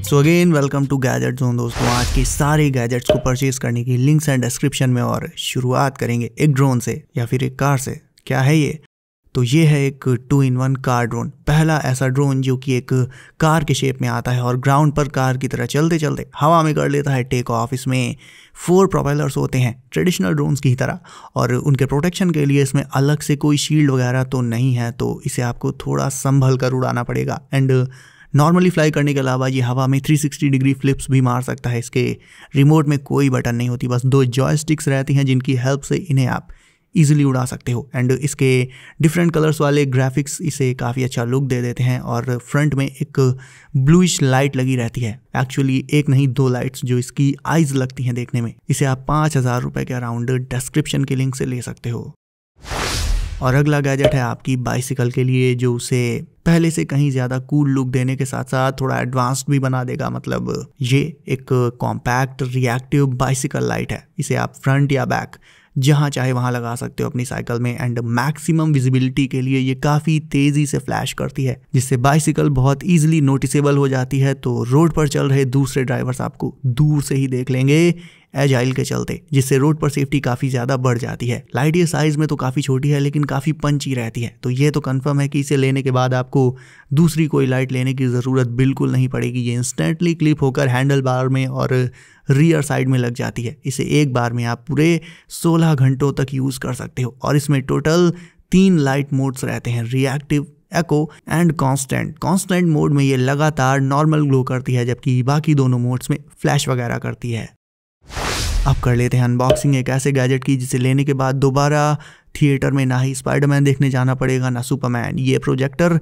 So again welcome to gadget zone दोस्तों। आज के सारे गैजेट्स को परचेज करने की लिंक्स एंड डिस्क्रिप्शन में, और शुरुआत करेंगे एक ड्रोन से या फिर एक कार से। क्या है ये? तो ये है एक 2-in-1 कार ड्रोन। पहला ऐसा ड्रोन जो कि एक कार के शेप में आता है और ग्राउंड पर कार की तरह चलते चलते हवा में कर लेता है टेक ऑफ। इसमें 4 प्रोपेलर्स होते हैं ट्रेडिशनल ड्रोन्स की तरह, और उनके प्रोटेक्शन के लिए इसमें अलग से कोई शील्ड वगैरह तो नहीं है, तो इसे आपको थोड़ा संभल कर उड़ाना पड़ेगा। एंड नॉर्मली फ्लाई करने के अलावा ये हवा में 360 डिग्री फ्लिप्स भी मार सकता है। इसके रिमोट में कोई बटन नहीं होती, बस 2 जॉयस्टिक्स रहती हैं जिनकी हेल्प से इन्हें आप इजीली उड़ा सकते हो। एंड इसके डिफरेंट कलर्स वाले ग्राफिक्स इसे काफ़ी अच्छा लुक दे देते हैं, और फ्रंट में एक ब्लूइश लाइट लगी रहती है। एक्चुअली एक नहीं 2 लाइट्स जो इसकी आइज लगती हैं देखने में। इसे आप 5000 रुपये के अराउंड डिस्क्रिप्शन के लिंक से ले सकते हो। और अगला गैजेट है आपकी बाइसिकल के लिए, जो उसे पहले से कहीं ज़्यादा कूल लुक देने के साथ साथ थोड़ा एडवांस्ड भी बना देगा। मतलब ये एक कॉम्पैक्ट रिएक्टिव बाइसिकल लाइट है। इसे आप फ्रंट या बैक जहाँ चाहे वहाँ लगा सकते हो अपनी साइकिल में। एंड मैक्सिमम विजिबिलिटी के लिए ये काफ़ी तेज़ी से फ्लैश करती है, जिससे बाइसिकल बहुत ईजिली नोटिसेबल हो जाती है। तो रोड पर चल रहे दूसरे ड्राइवर्स आपको दूर से ही देख लेंगे एजाइल के चलते, जिससे रोड पर सेफ्टी काफ़ी ज़्यादा बढ़ जाती है। लाइट ये साइज़ में तो काफ़ी छोटी है लेकिन काफ़ी पंची रहती है, तो ये तो कंफर्म है कि इसे लेने के बाद आपको दूसरी कोई लाइट लेने की ज़रूरत बिल्कुल नहीं पड़ेगी। ये इंस्टेंटली क्लिप होकर हैंडल बार में और रियर साइड में लग जाती है। इसे एक बार में आप पूरे 16 घंटों तक यूज़ कर सकते हो। और इसमें टोटल 3 लाइट मोड्स रहते हैं, reactive, echo and constant. Constant mode में ये लगातार नॉर्मल ग्लो करती है, जबकि बाकी दोनों मोड्स में फ्लैश वगैरह करती है। अब कर लेते हैं अनबॉक्सिंग एक ऐसे गैजेट की जिसे लेने के बाद दोबारा थिएटर में ना ही स्पाइडरमैन देखने जाना पड़ेगा ना सुपरमैन। ये प्रोजेक्टर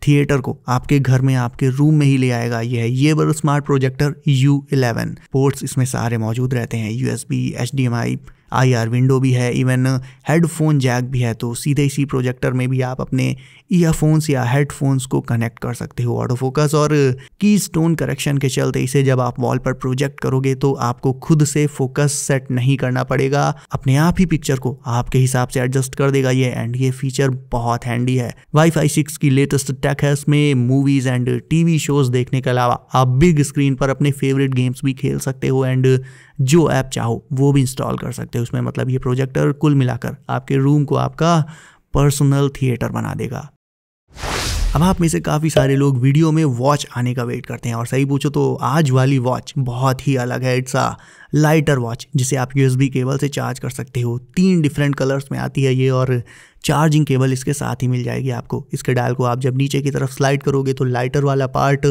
थिएटर को आपके घर में, आपके रूम में ही ले आएगा। ये है येवर स्मार्ट प्रोजेक्टर U11। पोर्ट्स इसमें सारे मौजूद रहते हैं, USB, HDMI, IR विंडो भी है, इवन हेडफोन जैक भी है। तो सीधे इसी प्रोजेक्टर में भी आप अपने ईयरफोन्स या हेडफोन्स को कनेक्ट कर सकते हो। ऑटो फोकस और की स्टोन करेक्शन के चलते इसे जब आप वॉल पर प्रोजेक्ट करोगे तो आपको खुद से फोकस सेट नहीं करना पड़ेगा, अपने आप ही पिक्चर को आपके हिसाब से एडजस्ट कर देगा ये। एंड ये फीचर बहुत हैंडी है। Wi-Fi 6 की लेटेस्ट टेक है इसमें। मूवीज एंड TV शोज देखने के अलावा आप बिग स्क्रीन पर अपने फेवरेट गेम्स भी खेल सकते हो, एंड जो ऐप चाहो वो भी इंस्टॉल कर सकते हो उसमें। मतलब ये प्रोजेक्टर कुल मिलाकर आपके रूम को आपका पर्सनल थिएटर बना देगा। अब आप में से काफ़ी सारे लोग वीडियो में वॉच आने का वेट करते हैं, और सही पूछो तो आज वाली वॉच बहुत ही अलग है। इट्स अ लाइटर वॉच जिसे आप USB केबल से चार्ज कर सकते हो। 3 डिफरेंट कलर्स में आती है ये, और चार्जिंग केबल इसके साथ ही मिल जाएगी आपको। इसके डायल को आप जब नीचे की तरफ स्लाइड करोगे तो लाइटर वाला पार्ट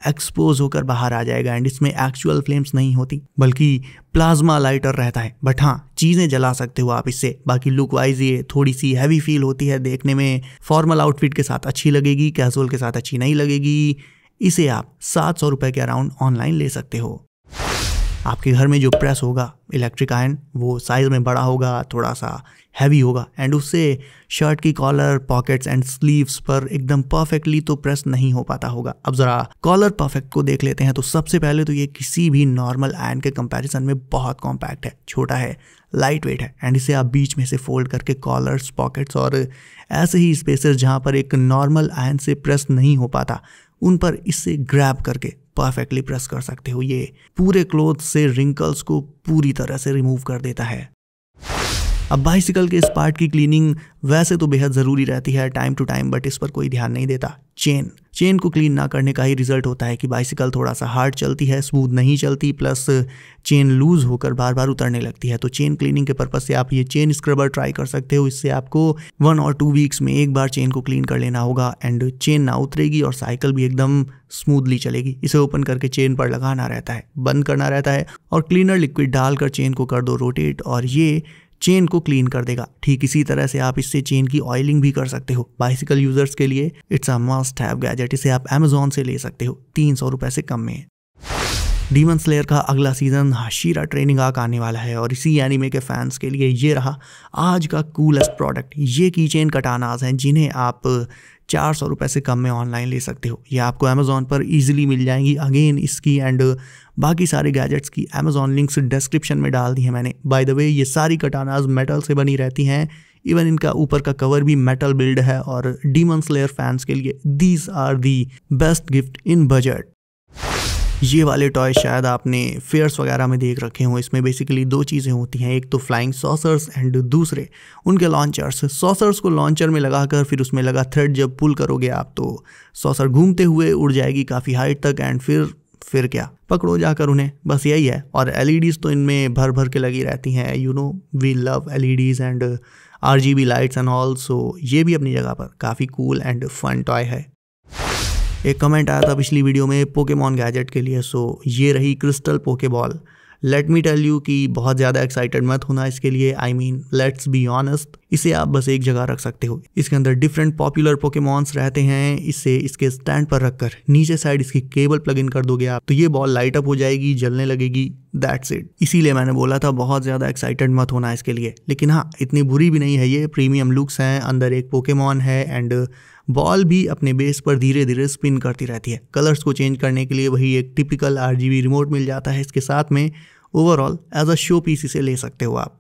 एक्सपोज होकर बाहर आ जाएगा। एंड इसमें एक्चुअल फ्लेम्स नहीं होती बल्कि प्लाज्मा लाइटर रहता है। बट हाँ, चीज़ें जला सकते हो आप इससे। बाकी लुक वाइज ये थोड़ी सी हैवी फील होती है, देखने में फॉर्मल आउटफिट के साथ अच्छी लगेगी, कैजुअल के साथ अच्छी नहीं लगेगी। इसे आप 700 रुपये के अराउंड ऑनलाइन ले सकते हो। आपके घर में जो प्रेस होगा इलेक्ट्रिक आयरन, वो साइज में बड़ा होगा, थोड़ा सा हैवी होगा, एंड उससे शर्ट की कॉलर, पॉकेट्स एंड स्लीव्स पर एकदम परफेक्टली तो प्रेस नहीं हो पाता होगा। अब जरा कॉलर परफेक्ट को देख लेते हैं। तो सबसे पहले तो ये किसी भी नॉर्मल आयरन के कंपैरिजन में बहुत कॉम्पैक्ट है, छोटा है, लाइट वेट है, एंड इसे आप बीच में से फोल्ड करके कॉलर्स, पॉकेट्स और ऐसे ही स्पेसेस जहाँ पर एक नॉर्मल आयरन से प्रेस नहीं हो पाता उन पर इससे ग्रैब करके परफेक्टली प्रेस कर सकते हो। ये पूरे क्लोथ से रिंकल्स को पूरी तरह से रिमूव कर देता है। अब बाइसिकल के इस पार्ट की क्लीनिंग वैसे तो बेहद ज़रूरी रहती है टाइम टू टाइम, बट इस पर कोई ध्यान नहीं देता। चेन को क्लीन ना करने का ही रिजल्ट होता है कि बाइसिकल थोड़ा सा हार्ड चलती है, स्मूथ नहीं चलती, प्लस चेन लूज होकर बार बार उतरने लगती है। तो चेन क्लीनिंग के पर्पज से आप ये चेन स्क्रबर ट्राई कर सकते हो। इससे आपको 1 और 2 वीक्स में एक बार चेन को क्लीन कर लेना होगा, एंड चेन ना उतरेगी और साइकिल भी एकदम स्मूथली चलेगी। इसे ओपन करके चेन पर लगाना रहता है, बंद करना रहता है, और क्लीनर लिक्विड डालकर चेन को कर दो रोटेट, और ये चेन को क्लीन कर देगा। ठीक इसी तरह से आप इससे चेन की ऑयलिंग भी कर सकते हो। बाइसिकल यूजर्स के लिए it's a must have gadget. इसे आप Amazon से ले सकते हो 300 रुपये से कम में। डीमन स्लेयर का अगला सीजन हाशिरा ट्रेनिंग आर्क आने वाला है, और इसी एनीमे के फैंस के लिए ये रहा आज का कूलेस्ट प्रोडक्ट। ये कीचेन कटानाज हैं जिन्हें आप 400 रुपये से कम में ऑनलाइन ले सकते हो। ये आपको Amazon पर ईजिली मिल जाएंगी। अगेन इसकी एंड बाकी सारे गैजेट्स की Amazon लिंक्स डिस्क्रिप्शन में डाल दी है मैंने। बाय द वे ये सारी कटानाज मेटल से बनी रहती हैं, इवन इनका ऊपर का कवर भी मेटल बिल्ड है, और डीमन स्लेयर फैंस के लिए these are the best gift in budget. ये वाले टॉय शायद आपने फेयर्स वगैरह में देख रखे हों। इसमें बेसिकली दो चीज़ें होती हैं, एक तो फ्लाइंग सॉसर्स एंड दूसरे उनके लॉन्चर्स। सॉसर्स को लॉन्चर में लगाकर फिर उसमें लगा थ्रेड जब पुल करोगे आप तो सॉसर घूमते हुए उड़ जाएगी काफ़ी हाइट तक एंड फिर क्या, पकड़ो जाकर उन्हें, बस यही है। और एलईडीज़ तो इनमें भर भर के लगी रहती हैं, you know we love LEDs and RGB lights and all. So ये भी अपनी जगह पर काफ़ी कूल एंड फन टॉय है। एक कमेंट आया था पिछली वीडियो में पोकेमॉन गैजेट के लिए, सो ये रही crystal Pokeball. Let me tell you कि बहुत ज़्यादा एक्साइटेड मत होना इसके लिए, I mean let's be honest, इसे आप बस एक जगह रख सकते हो। इसके अंदर डिफरेंट पॉपुलर पोकेमॉन्स रहते हैं। इसे इसके स्टैंड पर रखकर नीचे साइड इसकी केबल प्लग इन कर दोगे आप तो ये बॉल लाइट अप हो जाएगी, जलने लगेगी, दैट्स इट। इसीलिए मैंने बोला था बहुत ज़्यादा एक्साइटेड मत होना इसके लिए। लेकिन हाँ, इतनी बुरी भी नहीं है ये, प्रीमियम लुक्स हैं, अंदर एक पोकेमॉन है एंड बॉल भी अपने बेस पर धीरे धीरे स्पिन करती रहती है। कलर्स को चेंज करने के लिए वही एक टिपिकल RGB रिमोट मिल जाता है इसके साथ में। Overall as a showpiece इसे ले सकते हो आप।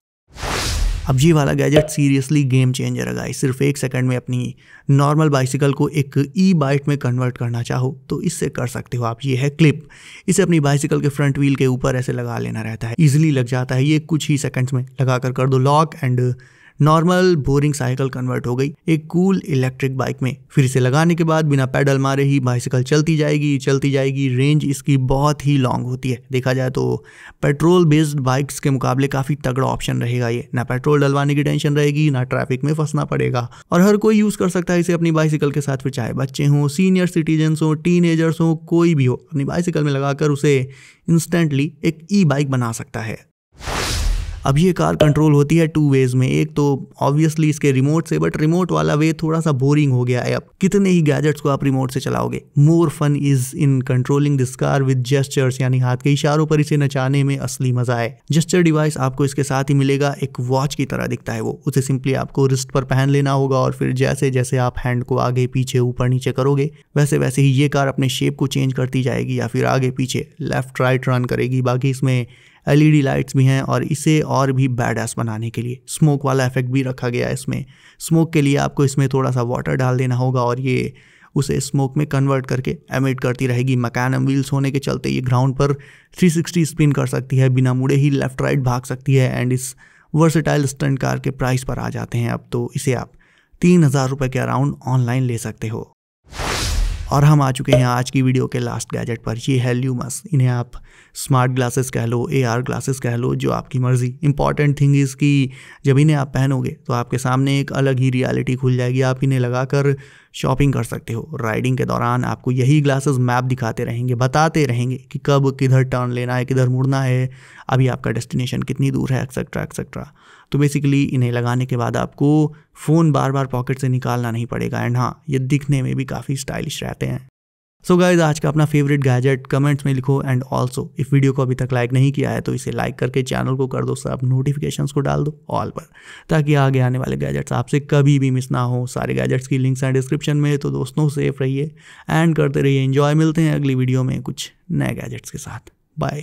अब ये वाला गैजेट सीरियसली गेम चेंजर है गाइस। सिर्फ 1 सेकंड में अपनी नॉर्मल बाइसिकल को एक ई-बाइक में कन्वर्ट करना चाहो तो इससे कर सकते हो आप। ये है क्लिप, इसे अपनी बाइसिकल के फ्रंट व्हील के ऊपर ऐसे लगा लेना रहता है, इजीली लग जाता है ये, कुछ ही सेकंड्स में लगाकर कर दो lock and normal boring cycle convert हो गई एक कूल इलेक्ट्रिक बाइक में। फिर इसे लगाने के बाद बिना पेडल मारे ही बाइसिकल चलती जाएगी। रेंज इसकी बहुत ही लॉन्ग होती है। देखा जाए तो पेट्रोल बेस्ड बाइक्स के मुकाबले काफ़ी तगड़ा ऑप्शन रहेगा ये। ना पेट्रोल डलवाने की टेंशन रहेगी, ना ट्रैफिक में फंसना पड़ेगा, और हर कोई यूज़ कर सकता है इसे अपनी बाइसिकल के साथ। फिर चाहे बच्चे हों, सीनियर सिटीजन्स हों, टीनेजर्स हों, कोई भी हो, अपनी बाइसिकल में लगाकर उसे इंस्टेंटली एक ई-बाइक बना सकता है। अब ये कार कंट्रोल होती है 2 वेज में। एक तो ऑब्वियसली इसके रिमोट से, बट रिमोट वाला वे थोड़ा सा बोरिंग हो गया है। अब कितने ही गैजेट्स को आप रिमोट से चलाओगे। More fun is in controlling this car with gestures, यानी हाथ के इशारों पर इसे नचाने में असली मजा है। जेस्चर डिवाइस आपको इसके साथ ही मिलेगा, एक वॉच की तरह दिखता है वो। उसे सिंपली आपको रिस्ट पर पहन लेना होगा और फिर जैसे जैसे आप हैंड को आगे पीछे ऊपर नीचे करोगे वैसे वैसे ही ये कार अपने शेप को चेंज करती जाएगी या फिर आगे पीछे लेफ्ट राइट रन करेगी। बाकी इसमें LED लाइट्स भी हैं और इसे और भी बैडएस बनाने के लिए स्मोक वाला इफेक्ट भी रखा गया है इसमें। स्मोक के लिए आपको इसमें थोड़ा सा वाटर डाल देना होगा और ये उसे स्मोक में कन्वर्ट करके एमिट करती रहेगी। मैकेनिज्म व्हील्स होने के चलते ये ग्राउंड पर 360 स्पिन कर सकती है, बिना मुड़े ही लेफ्ट राइट भाग सकती है एंड इस वर्सेटाइल स्टंट कार के प्राइस पर आ जाते हैं अब तो इसे आप 3000 रुपये के अराउंड ऑनलाइन ले सकते हो। और हम आ चुके हैं आज की वीडियो के लास्ट गैजेट पर। ये है ल्यूमस। इन्हें आप स्मार्ट ग्लासेस कह लो, AR ग्लासेस कह लो, जो आपकी मर्जी। इंपॉर्टेंट थिंग इज़ कि जब इन्हें आप पहनोगे तो आपके सामने एक अलग ही रियलिटी खुल जाएगी। आप इन्हें लगाकर शॉपिंग कर सकते हो। राइडिंग के दौरान आपको यही ग्लासेस मैप दिखाते रहेंगे, बताते रहेंगे कि कब किधर टर्न लेना है, किधर मुड़ना है, अभी आपका डेस्टिनेशन कितनी दूर है, एक्सेट्रा एक्सेट्रा। तो बेसिकली इन्हें लगाने के बाद आपको फ़ोन बार बार पॉकेट से निकालना नहीं पड़ेगा एंड हाँ, ये दिखने में भी काफ़ी स्टाइलिश रहते हैं। सो गाइज, आज का अपना फेवरेट गैजेट कमेंट्स में लिखो एंड ऑल्सो इस वीडियो को अभी तक लाइक नहीं किया है तो इसे लाइक करके चैनल को कर दो सब, नोटिफिकेशंस को डाल दो ऑल पर, ताकि आगे आने वाले गैजेट्स आपसे कभी भी मिस ना हो। सारे गैजेट्स की लिंक्स हैं डिस्क्रिप्शन में। तो दोस्तों, सेफ रहिए एंड करते रहिए एंजॉय। मिलते हैं अगली वीडियो में कुछ नए गैजेट्स के साथ। बाय।